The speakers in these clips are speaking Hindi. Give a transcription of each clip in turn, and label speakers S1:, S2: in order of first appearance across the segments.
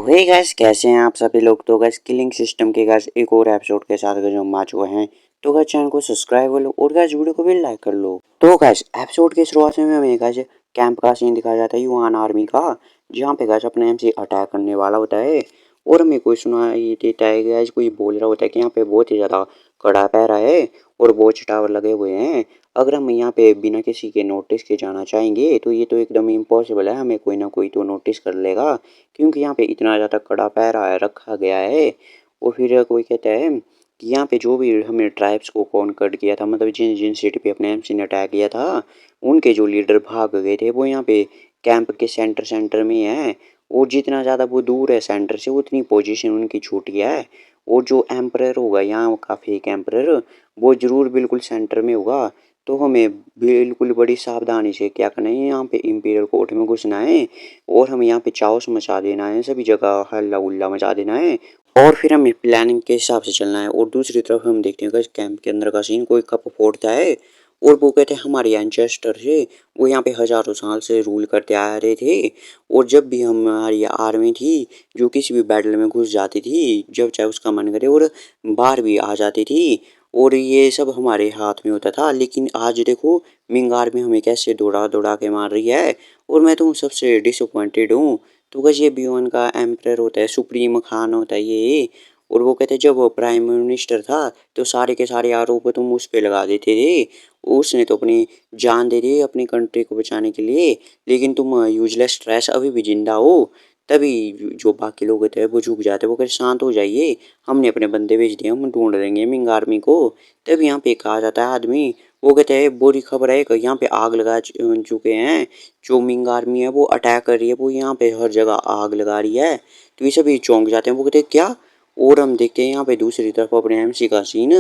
S1: हे गाइस, कैसे हैं आप सभी लोग। तो गाइस किलिंग सिस्टम के गाइस एक और एपिसोड के साथ गाइस हम आ चुके हैं। तो गाइस चैनल को सब्सक्राइब कर लो और गाइस वीडियो को भी लाइक कर लो। तो गाइस एपिसोड की शुरुआत में हमें गाइस कैंप का सीन दिखाया जाता है युआन आर्मी का, जहाँ पे गाइस अपने एम से अटैक करने वाला होता है। और हमें कोई सुनाई देता है गाइस, कोई बोल रहा होता है कि यहाँ पे बहुत ही ज़्यादा कड़ा पहरा है और वॉच टावर लगे हुए हैं। अगर हम यहाँ पे बिना किसी के नोटिस के जाना चाहेंगे तो ये तो एकदम इम्पॉसिबल है, हमें कोई ना कोई तो नोटिस कर लेगा, क्योंकि यहाँ पे इतना ज़्यादा कड़ा पहरा रखा गया है। और फिर कोई कहता है कि यहाँ पे जो भी हमने ट्राइब्स को कॉन्कर्ड किया था, मतलब जिन जिन सिटी पे अपने एमसी ने अटैक किया था, उनके जो लीडर भाग गए थे वो यहाँ पे कैंप के सेंटर में है। और जितना ज़्यादा वो दूर है सेंटर से उतनी पोजीशन उनकी छोटी है। और जो एम्परर होगा यहाँ का फेक एम्परर, वो ज़रूर बिल्कुल सेंटर में होगा। तो हमें बिल्कुल बड़ी सावधानी से क्या करना है, यहाँ पे इंपीरियल कोर्ट में घुसना है और हमें यहाँ पे चाओस मचा देना है, सभी जगह हल्ला गुल्ला मचा देना है। और फिर हमें प्लानिंग के हिसाब से चलना है। और दूसरी तरफ हम देखते हैं कि कैंप के अंदर का सीन कोई कप फोड़ता है और वो कहते हैं हमारे एंचेस्टर से वो यहाँ पे हजारों साल से रूल करते आ रहे थे। और जब भी हमारी आर्मी थी जो किसी भी बैटल में घुस जाती थी, जब चाहे उसका मन करे, और बाहर भी आ जाती थी, और ये सब हमारे हाथ में होता था। लेकिन आज देखो मिंग आर्मी हमें कैसे दौड़ा दौड़ा के मार रही है और मैं तो सबसे डिसअपॉइंटेड हूँ। तो बस ये B1 का एम्परर होता है, सुप्रीम खान होता है ये। और वो कहते हैं जब वो प्राइम मिनिस्टर था तो सारे के सारे आरोप तुम उस पे लगा देते थे, उसने तो अपनी जान दे दी अपनी कंट्री को बचाने के लिए, लेकिन तुम यूजलेस ट्रैश अभी भी जिंदा हो। तभी जो बाकी लोग होते हैं वो झुक जाते हैं, वो कहते शांत हो जाइए, हमने अपने बंदे भेज दिए, हम ढूंढ देंगे मिंग आर्मी को। तब यहाँ पे कहा जाता है आदमी, वो कहते हैं बुरी खबर है कि यहाँ पे आग लगा चुके हैं, जो मिंग आर्मी है वो अटैक कर रही है, वो यहाँ पे हर जगह आग लगा रही है। तो ये सभी चौंक जाते हैं, वो कहते हैं क्या। और हम देखते हैं यहाँ पे दूसरी तरफ अपने एमसी का सीन,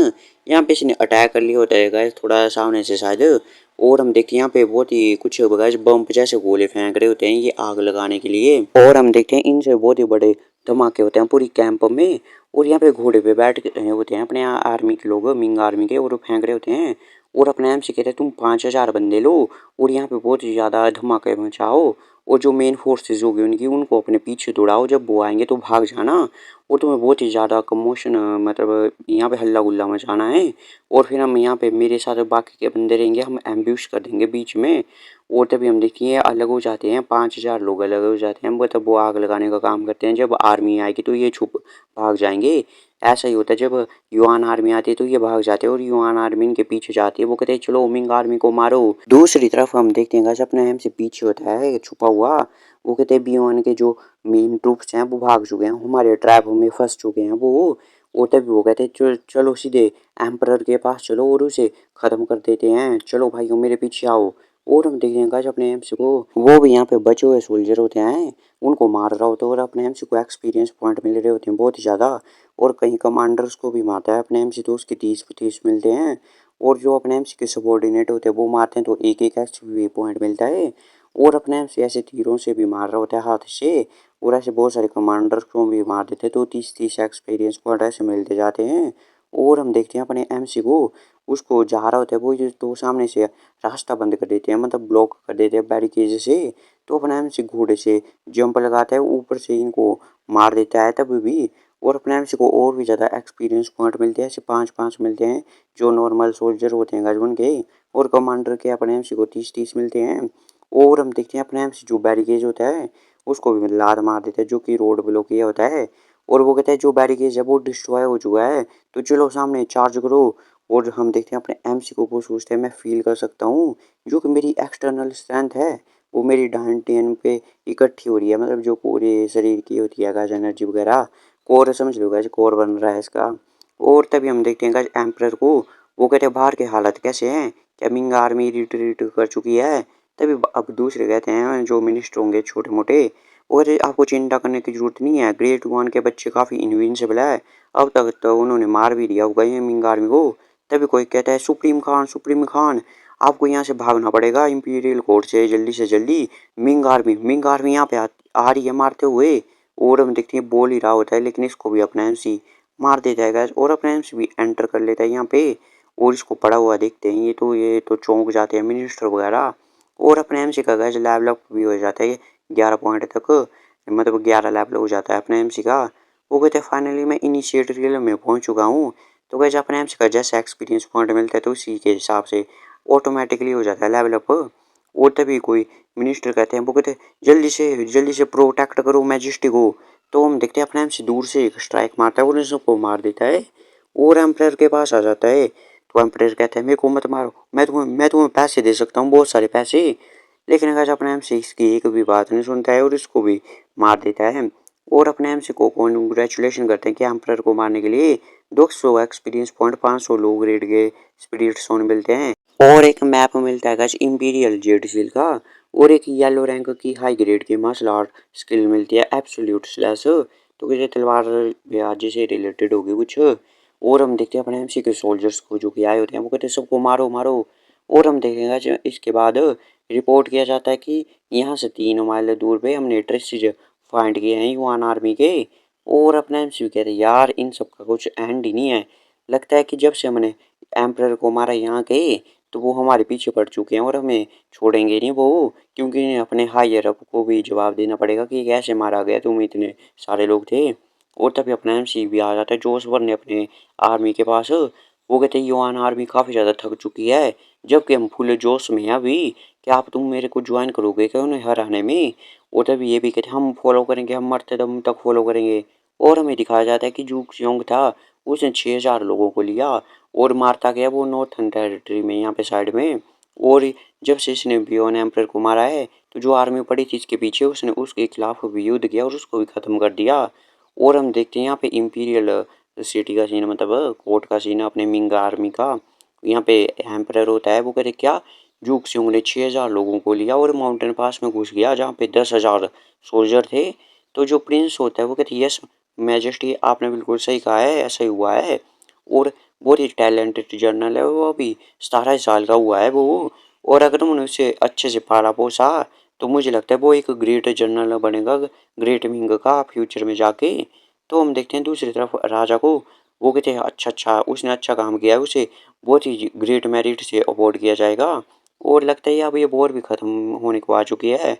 S1: यहाँ पे इसने अटैक कर लिया होता है गाइस थोड़ा सामने से शायद। और हम देखते हैं यहाँ पे बहुत ही कुछ गाइस बम जैसे गोले फेंक रहे होते हैं ये आग लगाने के लिए। और हम देखते हैं इनसे बहुत ही बड़े धमाके होते हैं पूरी कैंप में। और यहाँ पे घोड़े पे बैठ रहे होते हैं अपने आर्मी के लोग, मिंग आर्मी के, और फेंक रहे होते हैं। और अपने एमसी कहते हैं तुम 5,000 बंदे लो और यहाँ पे बहुत ही ज़्यादा धमाके मचाओ, और जो मेन फोर्सेज होगी उनकी उनको अपने पीछे दौड़ाओ, जब वो आएंगे तो भाग जाना। और तुम्हें बहुत ही ज़्यादा कमोशन, मतलब यहाँ पे हल्ला गुल्ला मचाना है। और फिर हम यहाँ पे मेरे साथ बाकी के बंदे रहेंगे, हम एम्ब्यूश कर देंगे बीच में। और तभी हम देखिए अलग हो जाते हैं, 5,000 लोग अलग हो जाते हैं, मतलब वो आग लगाने का काम करते हैं। जब आर्मी आएगी तो ये छुप भाग जाएंगे। ऐसा ही होता है, जब युआन आर्मी आती है तो ये भाग जाते हैं और युआन आर्मी इनके पीछे जाती है, वो कहते हैं चलो मिंग आर्मी को मारो। दूसरी तरफ हम देखते हैं अपने एम से पीछे होता है छुपा हुआ, वो कहते हैं B1 के जो मेन ट्रूप्स हैं वो भाग चुके हैं, हमारे ट्रैप में फंस चुके हैं वो। और तभी वो कहते हैं चलो सीधे एम्परर के पास चलो और उसे ख़त्म कर देते हैं, चलो भाइयों मेरे पीछे आओ। और हम देखते हैं गाइस अपने एमसी को, वो भी यहाँ पे बचे हुए सोल्जर होते हैं, उनको मार रहा होता है और अपने एमसी को एक्सपीरियंस पॉइंट मिल रहे होते हैं बहुत ही ज़्यादा। और कहीं कमांडर्स को भी मारता है अपने एमसी तो उसके 30-30 मिलते हैं। और जो अपने एमसी के सबॉर्डिनेट होते हैं वो मारते हैं तो एक एक एक्सपी पॉइंट मिलता है। और अपने एमसी ऐसे तीरों से भी मार रहा होता है हाथ से, और ऐसे बहुत सारे कमांडर्स को भी मार देते हैं तो 30-30 एक्सपीरियंस पॉइंट ऐसे मिलते जाते हैं। और हम देखते हैं अपने एमसी को, उसको जा रहा होता है वो, तो सामने से रास्ता बंद कर देते हैं, मतलब ब्लॉक कर देते हैं बैरिकेड से। तो अपना एमसी घोड़े से जंप लगाता है ऊपर से इनको मार देता है तभी भी। और अपने एमसी को और भी ज़्यादा एक्सपीरियंस पॉइंट मिलते हैं, ऐसे 5-5 मिलते हैं जो नॉर्मल सोल्जर होते हैं गजबन के। और कमांडर के अपने एमसी को 30-30 मिलते हैं। और हम देखते हैं अपने एमसी जो बैरिकेड होता है उसको भी लात मार देता है, जो कि रोड ब्लॉक किया होता है। और वो कहता है जो बैरिकेड है वो डिस्ट्रॉय हो चुका है, तो चलो सामने चार्ज करो। और हम देखते हैं अपने एमसी को, वो सोचते हैं मैं फील कर सकता हूँ जो कि मेरी एक्सटर्नल स्ट्रेंथ है वो मेरी डायन पे इकट्ठी हो रही है, मतलब जो पूरे शरीर की होती है गाइस एनर्जी वगैरह। कोर समझ लो गाइस, कोर बन रहा है इसका। और तभी हम देखते हैं गाइस एम्परर को, वो कहते हैं बाहर की हालत कैसे हैं, क्या मिंग आर्मी रिट्रीट कर चुकी है। तभी अब दूसरे कहते हैं जो मिनिस्टर होंगे छोटे मोटे, और आपको चिंता करने की जरूरत नहीं है, ग्रेट वन के बच्चे काफ़ी इनविंसिबल है, अब तक तो उन्होंने मार भी दिया होगा ये मिंग आर्मी को। तभी कोई कहता है सुप्रीम खान आपको यहाँ से भागना पड़ेगा इंपीरियल कोर्ट से जल्दी से जल्दी, मिंग आर्मी यहाँ पे आ रही है मारते हुए। और हम देखते हैं बोल ही रहा होता है लेकिन इसको भी अपना एमसी मार देता है गैस, और अपना एमसी भी एंटर कर लेता है यहाँ पे। और इसको पड़ा हुआ देखते हैं ये तो चौंक जाते हैं मिनिस्टर वगैरह। और अपने एमसी का गैस लेवल अप भी हो जाता है 11 पॉइंट तक। मतलब 11 लेवल हो जाता है अपने एमसी का। वो कहते हैं फाइनली मैं इनिशिएट रियल में पहुंच चुका हूँ। तो कहते अपने एमसी का जैसा एक्सपीरियंस पॉइंट मिलता है तो उसी के हिसाब से ऑटोमेटिकली हो जाता है लेवल अप। और तभी कोई मिनिस्टर कहते हैं, वो कहते हैं जल्दी से प्रोटेक्ट करो मैजेस्टी को। तो हम देखते हैं अपने एमसी दूर से एक स्ट्राइक मारता है और इन सबको मार देता है और एम्पायर के पास आ जाता है। तो एम्पायर कहता है मेरे को मत मारो, मैं तुम्हें पैसे दे सकता हूँ, बहुत सारे पैसे। लेकिन अगर अपने एमसी इसकी एक भी बात नहीं सुनता है और इसको भी मार देता है। और अपने एमसी को कॉन्ग्रेचुलेशन करते हैं कि एम्पायर को मारने के लिए 200 एक्सपीरियंस पॉइंट, 500 लो ग्रेड के स्पिरिट सोन मिलते हैं और एक मैप मिलता है गाइस इंपीरियल जेड सील का। और एक येलो रैंक की हाई ग्रेड की मार्शल आर्ट स्किल मिलती है एब्सोल्यूट स्लैश। तो किसी तलवार ब्याज से रिलेटेड होगी कुछ। और हम देखते हैं अपने एमसी के सोल्जर्स को जो कि आए होते हैं, वो कहते हैं सबको मारो मारो। और हम देखेंगे इसके बाद रिपोर्ट किया जाता है कि यहाँ से 3 माइल दूर पे हमने ट्रेसिस फाइंड किए हैं यूआन आर्मी के। और अपना एमसी कहते हैं यार इन सब का कुछ एंड ही नहीं है। लगता है कि जब से हमने एम्परर को मारा यहाँ के, तो वो हमारे पीछे पड़ चुके हैं और हमें छोड़ेंगे नहीं वो, क्योंकि अपने हायर अप को भी जवाब देना पड़ेगा कि कैसे मारा गया, तुम इतने सारे लोग थे। और तभी अपना एमसी भी आ जाता है जोश भरने अपने आर्मी के पास। वो कहते हैं युवान आर्मी काफ़ी ज़्यादा थक चुकी है, जबकि हम फुल जोश में हैं अभी। क्या आप तुम मेरे को ज्वाइन करोगे क्या उन्हें हराने में? और तभी ये भी कहते हैं हम फॉलो करेंगे, हम मरते दम तक फॉलो करेंगे। और हमें दिखाया जाता है कि जूक योंग था, उसने 6000 लोगों को लिया और मारता गया वो नॉर्थन टेरिटरी में यहाँ पे साइड में। और जब से इसने बियोन एम्परर को मारा है, तो जो आर्मी पड़ी थी इसके पीछे उसने उसके खिलाफ भी युद्ध किया और उसको भी ख़त्म कर दिया। और हम देखते हैं यहाँ पे इंपीरियल सिटी का सीन, मतलब कोर्ट का सीन अपने मिंग आर्मी का। यहाँ पे एम्परर होता है, वो कहते क्या जूक सिंह ने 6000 लोगों को लिया और माउंटेन पास में घुस गया जहाँ पे 10,000 सोल्जर थे। तो जो प्रिंस होता है वो कहते यस मैजेस्टी, आपने बिल्कुल सही कहा है, ऐसा ही हुआ है। और बहुत ही टैलेंटेड जनरल है वो, अभी 17 साल का हुआ है वो। और अगर तुमने उसे अच्छे से पाला पोसा तो मुझे लगता है वो एक ग्रेट जनरल बनेगा, ग्रेट विंग का फ्यूचर में जाके। तो हम देखते हैं दूसरी तरफ राजा को, वो कहते हैं अच्छा उसने अच्छा काम किया है, उसे बहुत ही ग्रेट मेरिट से अवॉर्ड किया जाएगा। और लगता है अब ये वॉर भी खत्म होने को आ चुकी है।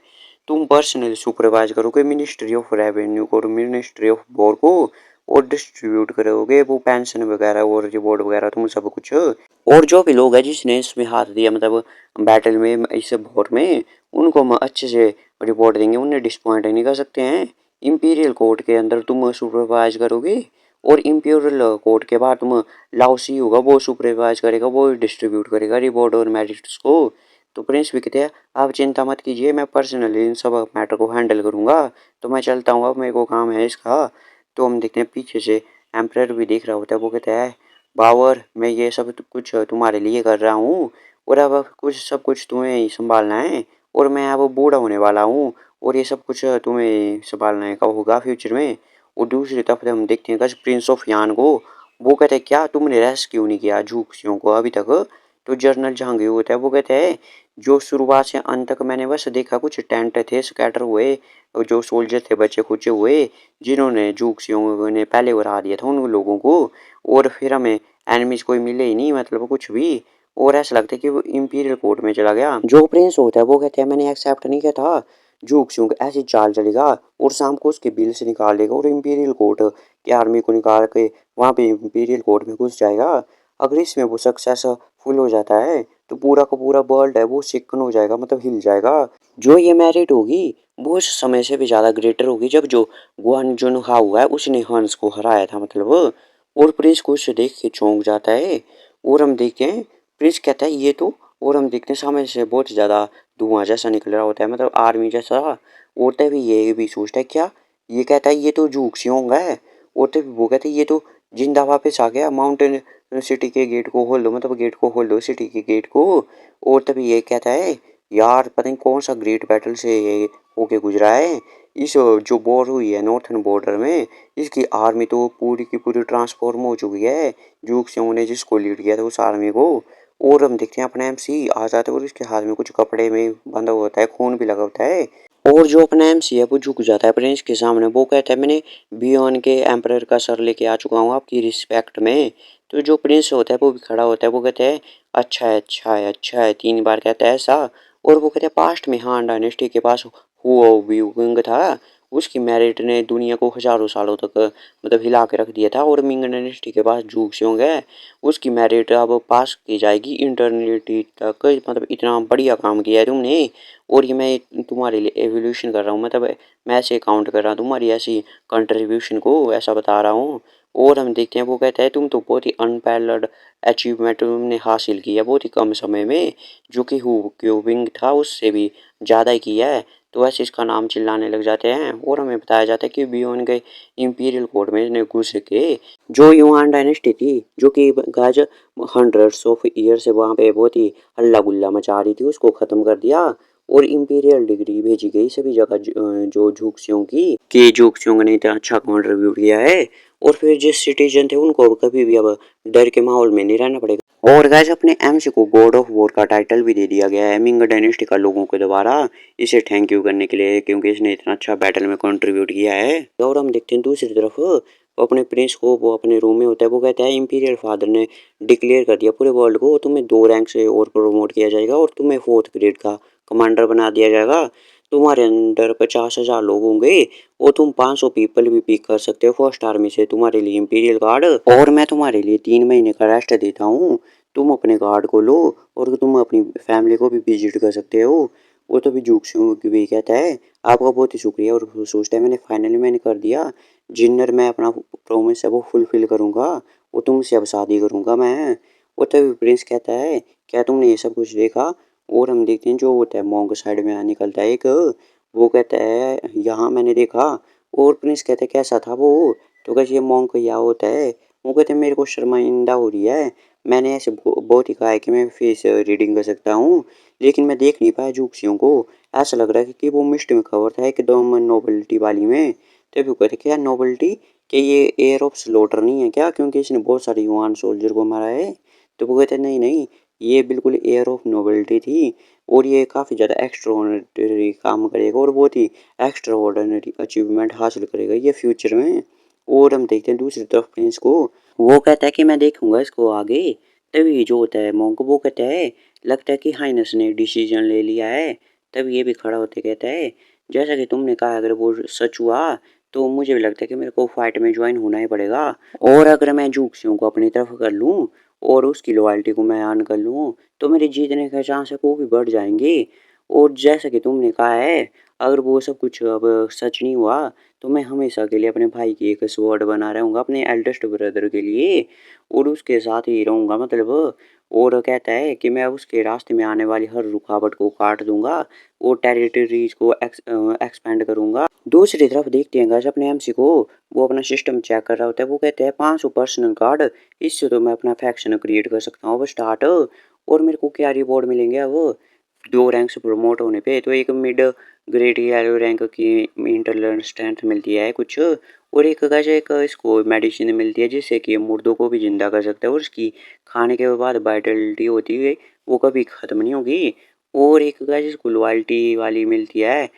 S1: तुम पर्सनली सुपरवाइज करोगे मिनिस्ट्री ऑफ रेवेन्यू को और मिनिस्ट्री ऑफ वॉर को, और डिस्ट्रीब्यूट करोगे वो पेंशन वगैरह और रिवॉर्ड वगैरह तुम सब कुछ। और जो भी लोग हैं जिसने इसमें हाथ दिया, मतलब बैटल में इस वॉर में, उनको हम अच्छे से रिवॉर्ड देंगे, उन्हें डिसपॉइंट नहीं कर सकते हैं। इंपीरियल कोर्ट के अंदर तुम सुपरवाइज करोगे और इंपीरियल कोर्ट के बाद तुम लाओसी होगा वो सुपरवाइज करेगा, वो डिस्ट्रीब्यूट करेगा रिवॉर्ड और मेरिट्स को। तो प्रिंस भी कहते हैं आप चिंता मत कीजिए, मैं पर्सनली इन सब मैटर को हैंडल करूंगा। तो मैं चलता हूँ, अब मेरे को काम है इसका। तो हम देखते हैं पीछे से एम्परर भी देख रहा होता है, वो कहता है बावर मैं ये सब कुछ तुम्हारे लिए कर रहा हूँ और अब कुछ सब कुछ तुम्हें ही संभालना है। और मैं अब बूढ़ा होने वाला हूँ और ये सब कुछ तुम्हें संभालने का होगा फ्यूचर में। और दूसरी तरफ हम देखते हैं कि प्रिंस ऑफ यान को, वो कहते हैं क्या तुमने रेस्क्यू नहीं किया झूक्सियों को अभी तक? तो जनरल जहांगीर होता है, वो कहते हैं जो शुरुआत से अंत तक मैंने बस देखा कुछ टेंट थे स्कैटर हुए और जो सोल्जर थे बच्चे खुचे हुए, जिन्होंने झूक्सियों ने पहले उड़ा दिया था उन लोगों को। और फिर हमें एनिमीज कोई मिले ही नहीं, मतलब कुछ भी। और ऐसा लगता है कि वो इंपीरियल कोर्ट में चला गया। जो प्रिंस होता है वो कहते हैं मैंने एक्सेप्ट नहीं किया था झूक सिंह ऐसी चाल चलेगा और शाम को उसके बिल से निकाल देगा और इंपीरियल कोर्ट की आर्मी को निकाल के वहाँ पे इंपीरियल कोर्ट में घुस जाएगा। अगर इसमें वो सक्सेसफुल हो जाता है तो पूरा का पूरा वर्ल्ड है वो सिकन हो जाएगा, मतलब हिल जाएगा। जो ये मैरिट होगी वो उस समय से भी ज़्यादा ग्रेटर होगी जब जो गुआन जुन हाउ है उसने हंस को हराया था, मतलब। और प्रिंस को उससे देख के चौंक जाता है। और हम देखते हैं प्रिंस कहता है ये तो, और हम देखते हैं सामने से बहुत ज़्यादा धुआं जैसा निकल रहा होता है, मतलब आर्मी जैसा। और तभी ये भी सोचता है क्या, ये कहता है ये तो जूक सियोंग है। और तभी वो कहते हैं ये तो जिंदा वापस आ गया, माउंटेन सिटी के गेट को खोल दो, मतलब गेट को खोल दो सिटी के गेट को। और तभी ये कहता है यार पता नहीं कौन सा ग्रेट बैटल से ये होके गुजरा है, इस जो वॉर हुई है नॉर्थन बॉर्डर में, इसकी आर्मी तो पूरी की पूरी ट्रांसफॉर्म हो चुकी है जूक सियोंग ने जिसको लीड किया था उस आर्मी को। और हम देखते हैं अपना एमसी आ जाता है और इसके हाथ में कुछ कपड़े में बंधा होता है, खून भी लगा होता है। और जो अपना एमसी है वो झुक जाता है प्रिंस के सामने, वो कहता है मैंने बियॉन के एम्परर का सर लेके आ चुका हूँ आपकी रिस्पेक्ट में। तो जो प्रिंस होता है वो भी खड़ा होता है, वो कहता है अच्छा है अच्छा है अच्छा है, 3 बार कहता है ऐसा। और वो कहता है पास्ट में हान डायनेस्टी के पास हुआ विंग था, उसकी मेरिट ने दुनिया को हजारों सालों तक मतलब हिला के रख दिया था। और मिंग डायनेस्टी के पास जूक्सियोंग है, उसकी मेरिट अब पास की जाएगी इंटरनिटी तक। मतलब इतना बढ़िया काम किया है तुमने। और ये मैं तुम्हारे लिए एवोल्यूशन कर रहा हूँ, मतलब मैं ऐसे काउंट कर रहा हूँ तुम्हारी ऐसी कंट्रीब्यूशन को, ऐसा बता रहा हूँ। और हम देखते हैं वो कहता है तुम तो बहुत ही अनपैरल्ड अचीवमेंट तुमने हासिल किया बहुत ही कम समय में, जो कि हु क्यूबिंग था उससे भी ज़्यादा ही किया है। तो ऐसे इसका नाम चिल्लाने लग जाते हैं। और हमें बताया जाता है कि बियॉन के इंपीरियल कोर्ट में इसने घुस के जो युआन डायनेस्टी थी, जो कि गाज हंड्रेड्स ऑफ ईयर से वहाँ पे बहुत ही हल्ला गुल्ला मचा रही थी, उसको ख़त्म कर दिया। और इंपीरियल डिग्री भेजी गई सभी जगह जो झुक्सियों की कि झुक्सियों ने इतना अच्छा कंट्रीब्यूट किया है। और फिर जिस सिटीजन थे उनको कभी भी अब डर के माहौल में नहीं रहना पड़ेगा। और गाइस अपने एमसी को गॉड ऑफ वॉर का टाइटल भी दे दिया गया है मिंग डायनेस्टी का लोगों के द्वारा, इसे थैंक यू करने के लिए, क्योंकि इसने इतना अच्छा बैटल में कंट्रीब्यूट किया है। और हम देखते हैं दूसरी तरफ वो अपने प्रिंस को, वो अपने रूम में होता है, वो कहता है इंपीरियल फादर ने डिक्लेयर कर दिया पूरे वर्ल्ड को तुम्हें 2 रैंक से और प्रमोट किया जाएगा और तुम्हें 4th ग्रेड का कमांडर बना दिया जाएगा। तुम्हारे अंडर 50,000 लोग होंगे और तुम 500 पीपल भी पिक कर सकते हो फर्स्ट आर्मी से, तुम्हारे लिए इंपीरियल गार्ड। और मैं तुम्हारे लिए 3 महीने का रेस्ट देता हूँ, तुम अपने गार्ड को लो और तुम अपनी फैमिली को भी विजिट कर सकते हो। वो तो भी जूक्सियों भी कहता है आपका बहुत ही शुक्रिया, और सोचता है मैंने कर दिया जिन्नर, मैं अपना प्रॉमिस है वो फुलफिल करूँगा, वो तुमसे अब शादी करूँगा मैं। वो तभी प्रिंस कहता है क्या तुमने ये सब कुछ देखा। और हम देखते हैं जो होता है मॉन्क साइड में निकलता है एक, वो कहता है यहाँ मैंने देखा। और प्रिंस कहते हैं कैसा था वो। तो कैसे ये मॉन्क यहाँ होता है। वो कहते हैं मेरे को शर्मिंदा हो रही है, मैंने ऐसे बहुत ही कहा है कि मैं फेस रीडिंग कर सकता हूँ, लेकिन मैं देख नहीं पाया जूक्सियों को। ऐसा लग रहा है कि वो मिस्ट में कवर था एकदम नोबलिटी वाली में। तभी वो कहते क्या नोबलिटी, कि ये एयर ऑफ स्लॉटर नहीं है क्या, क्योंकि इसने बहुत सारे युवान सोल्जर को मारा है। तो वो कहते नहीं नहीं, ये बिल्कुल एयर ऑफ नोबलिटी थी, और ये काफ़ी ज़्यादा एक्स्ट्रा ऑर्डिनरी काम करेगा और बहुत ही एक्स्ट्रा ऑर्डिनरी अचीवमेंट हासिल करेगा ये फ्यूचर में। और हम देखते हैं दूसरी तरफ प्रिंस को, वो कहता है कि मैं देखूंगा इसको आगे। तभी जो होता है मोंक वो कहता है लगता है कि हाइनस ने डिसीजन ले लिया है। तभी ये भी खड़ा होते कहता है जैसा कि तुमने कहा अगर वो सच हुआ तो मुझे भी लगता है कि मेरे को फाइट में ज्वाइन होना ही पड़ेगा। और अगर मैं जूक्सियों को अपनी तरफ कर लूँ और उसकी लॉयल्टी को मैं अर्न कर लूँ तो मेरे जीतने के चांस है वो भी बढ़ जाएंगे। और जैसा कि तुमने कहा है अगर वो सब कुछ अब सच नहीं हुआ तो मैं हमेशा के लिए अपने भाई की एक स्वॉर्ड बना रहूँगा अपने एल्डेस्ट ब्रदर के लिए, और उसके साथ ही रहूँगा मतलब। और कहता है कि मैं उसके रास्ते में आने वाली हर रुकावट को काट दूंगा और टेरिटरीज को एक्सपेंड करूंगा। दूसरी तरफ देखते हैं गाइस अपने एमसी को, वो अपना सिस्टम चेक कर रहा होता है। वो कहते हैं 500 पर्सनल कार्ड, इससे तो मैं अपना फैक्शन क्रिएट कर सकता हूँ अब स्टार्ट। और मेरे को क्या रिवॉर्ड मिलेंगे अब 2 रैंक से प्रमोट होने पे, तो एक मिड ग्रेड येलो रैंक की इंटरनल स्ट्रेंथ मिलती है कुछ, और एक गाइस एक इसको मेडिसिन मिलती है जिससे कि मुर्दों को भी जिंदा कर सकता है और उसकी खाने के बाद वाइटलिटी होती है वो कभी ख़त्म नहीं होगी। और एक गाइस इसको लॉयल्टी वाली मिलती है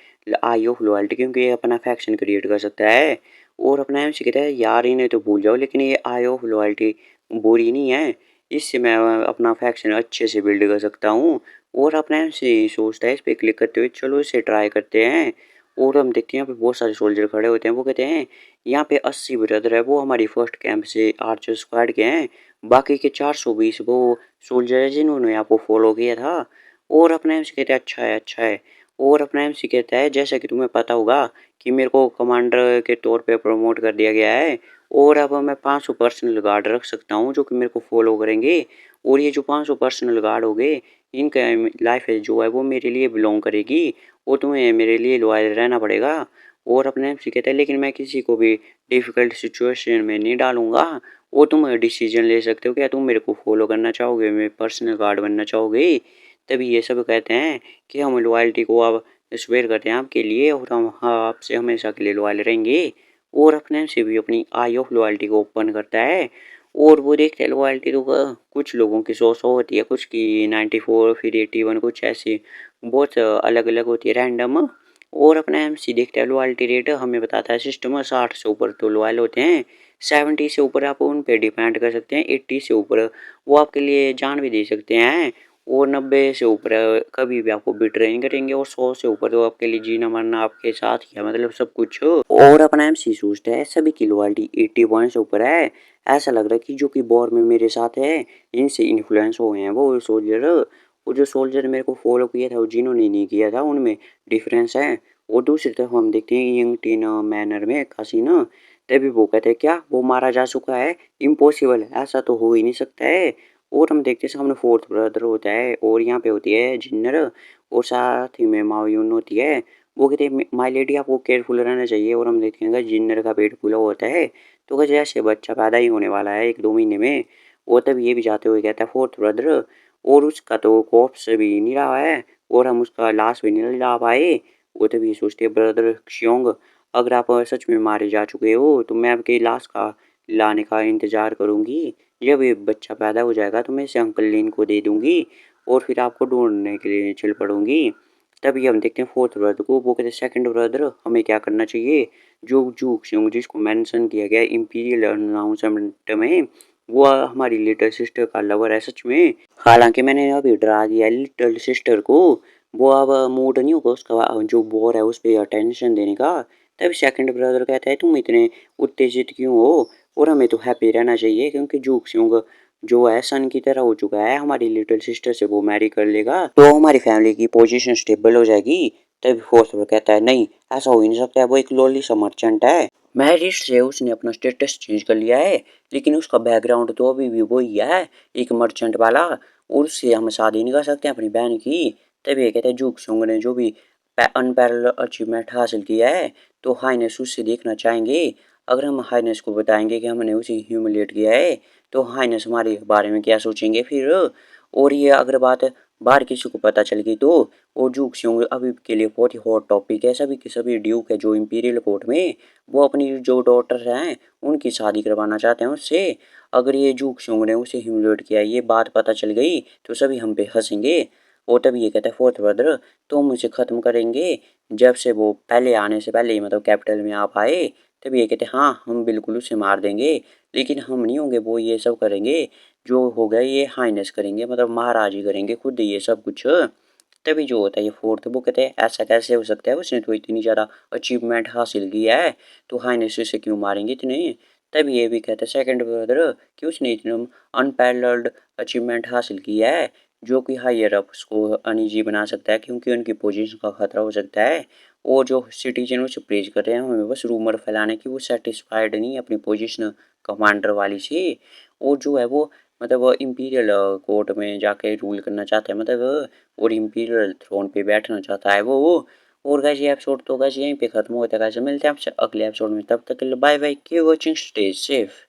S1: आई ऑफ लॉयल्टी, क्योंकि ये अपना फैक्शन क्रिएट कर सकता है। और अपना एम कहता है यार इन्हें तो भूल जाओ, लेकिन ये आई ऑफ लॉयल्टी बुरी नहीं है, इससे मैं अपना फैक्शन अच्छे से बिल्ड कर सकता हूँ। और अपना एम सोचता है इस पर क्लिक करते हुए चलो इसे ट्राई करते हैं। और हम देखते हैं यहाँ पे बहुत सारे सोल्जर खड़े होते हैं। वो कहते हैं यहाँ पे 80 ब्रदर है वो हमारी फर्स्ट कैंप से आर्चर स्क्वाड के हैं, बाकी के 420 वो सोल्जर है जिन्होंने आपको फॉलो किया था। और अपना एमसी कहते हैं अच्छा है अच्छा है। और अपना एमसी कहता है जैसा कि तुम्हें पता होगा कि मेरे को कमांडर के तौर पे प्रमोट कर दिया गया है, और अब मैं 500 पर्सनल गार्ड रख सकता हूँ जो कि मेरे को फॉलो करेंगे। और ये जो 500 पर्सनल गार्ड हो गए इनका लाइफ है जो है वो मेरे लिए बिलोंग करेगी, और तुम्हें मेरे लिए लॉयल रहना पड़ेगा। और अपने एमसी कहता है लेकिन मैं किसी को भी डिफिकल्ट सिचुएशन में नहीं डालूंगा, वो तुम डिसीजन ले सकते हो क्या तुम मेरे को फॉलो करना चाहोगे, मेरे पर्सनल गार्ड बनना चाहोगे। तभी ये सब कहते हैं कि हम लॉयल्टी को अब स्वेयर करते हैं आपके लिए और हम हाँ आपसे हमेशा के लिए लॉयल रहेंगे। और अपने से भी अपनी आई ऑफ लॉयल्टी को ओपन करता है। और वो देखते हैं लॉयल्टी तो कुछ लोगों की 100 होती है, कुछ की 94, फिर 81, कुछ ऐसी बहुत अलग अलग होती है रैंडम। और अपना एमसी देखता है लॉयल्टी रेट हमें बताता है सिस्टम 60 से ऊपर तो लॉयल होते हैं, 70 से ऊपर आप उन पे डिपेंड कर सकते हैं, 80 से ऊपर वो आपके लिए जान भी दे सकते हैं। और 90 से ऊपर कभी भी आपको बिट्रे नहीं करेंगे और 100 से ऊपर तो आपके लिए जीना मरना आपके साथ ही है, मतलब सब कुछ। और अपना एमसी सोचता है सभी की लॉयल्टी 80 पॉइंट से ऊपर है। ऐसा लग रहा है कि जो कि वॉर में मेरे साथ है इनसे इन्फ्लुएंस हो गए हैं वो सोल्जर। वो जो सोल्जर मेरे को फॉलो किया था और जिन्होंने नहीं किया था उनमें डिफरेंस है। और दूसरी तरफ हम देखते हैं यंग टीन मैनर में कासिना, तभी वो कहते हैं क्या वो मारा जा चुका है, इम्पॉसिबल है, ऐसा तो हो ही नहीं सकता है। और हम देखते हैं सामने फोर्थ ब्रदर होता है और यहाँ पे होती है जिन्नर और साथ ही में माओयून होती है। वो कहते हैं माई लेडी आपको केयरफुल रहना चाहिए। और हम देखते हैं जिन्नर का पेट फूला होता है तो कहते जैसे बच्चा पैदा ही होने वाला है 1-2 महीने में। वो तब ये भी जाते हुए कहता है फोर्थ ब्रदर, और उसका तो कॉप्स भी नहीं रहा है और हम उसका लाश भी नहीं ला पाए। वो तभी सोचते ब्रदर क्योंग, अगर आप सच में मारे जा चुके हो तो मैं आपकी लाश का लाने का इंतजार करूंगी। जब ये बच्चा पैदा हो जाएगा तो मैं इसे अंकल लिन को दे दूंगी और फिर आपको ढूंढने के लिए चल पड़ूंगी। तभी हम देखते हैं फोर्थ ब्रदर को, वो कहते हैं सेकंड ब्रदर हमें क्या करना चाहिए। जो जूक सिंह जिसको मेंशन किया गया इंपीरियल अनाउंसमेंट में, वो हमारी लिटिल सिस्टर का लवर है सच में। हालांकि मैंने अभी डरा दिया लिटिल सिस्टर को, वो अब मूड नहीं होगा उसका जो बोर है उस पर अटेंशन देने का। तभी सेकंड ब्रदर कहता है तुम इतने उत्तेजित क्यों हो, और हमें तो हैप्पी रहना चाहिए क्योंकि जूक सिंह जो है सन की तरह हो चुका है, हमारी लिटिल सिस्टर से वो मैरी कर लेगा तो हमारी फैमिली की पोजीशन स्टेबल हो जाएगी। तभी फोर्थ ब्रदर कहता है नहीं ऐसा हो ही नहीं सकता है, वो एक लोली सा मर्चेंट है, मैरिड से उसने अपना स्टेटस चेंज कर लिया है लेकिन उसका बैकग्राउंड तो अभी भी वही है, एक मर्चेंट वाला, और उससे हम शादी नहीं कर सकते अपनी बहन की। तभी ये कहते हैं जूक सिंह ने जो भी अनपैरेलल अचीवमेंट हासिल किया है तो हाइनेस उससे देखना चाहेंगे। अगर हम हाइनेस को बताएंगे कि हमने उसे ह्यूमिलेट किया है तो हाइनेस हमारे बारे में क्या सोचेंगे फिर। और ये अगर बात बाहर किसी को पता चल गई तो, और जूक सिंह अभी के लिए बहुत ही हॉट टॉपिक है, सभी के सभी ड्यूक है जो इंपीरियल कोर्ट में वो अपनी जो डॉटर हैं उनकी शादी करवाना चाहते हैं उससे। अगर ये जूक सिंह ने उसे ह्यूमिलेट किया ये बात पता चल गई तो सभी हम पे हंसेंगे। और तभी ये कहता है फोर्थ ब्रदर तो हम उसे ख़त्म करेंगे जब से वो पहले आने से पहले ही मतलब कैपिटल में आ पाए। तभी ये कहते हैं हाँ हम बिल्कुल उसे मार देंगे, लेकिन हम नहीं होंगे वो ये सब करेंगे, जो हो गया ये हाइनेस करेंगे मतलब महाराज ही करेंगे खुद ये सब कुछ। तभी जो होता है ये फोर्थ वो कहते हैं ऐसा कैसे हो सकता है, उसने तो इतनी ज़्यादा अचीवमेंट हासिल किया है तो हाइनेस से क्यों मारेंगे इतने। तभी ये भी कहते हैं सेकंड ब्रदर कि उसने इतना अनपैरेलल्ड अचीवमेंट हासिल किया है जो कि हायर अप्स को अनईजी बना सकता है क्योंकि उनकी पोजीशन का खतरा हो सकता है। और जो सिटीजन उसे प्रेज कर रहे हैं हमें बस रूमर फैलाने की वो सेटिस्फाइड नहीं अपनी पोजीशन कमांडर वाली से। और जो है वो मतलब इंपीरियल कोर्ट में जाके रूल करना चाहता है मतलब, और इंपीरियल थ्रोन पे बैठना चाहता है वो। और गाइस ये एपिसोड तो गाइस यहीं पे खत्म होता है गाइस, मिलते हैं आपसे अगले एपिसोड में, तब तक के लिए bye bye, keep watching, stay safe.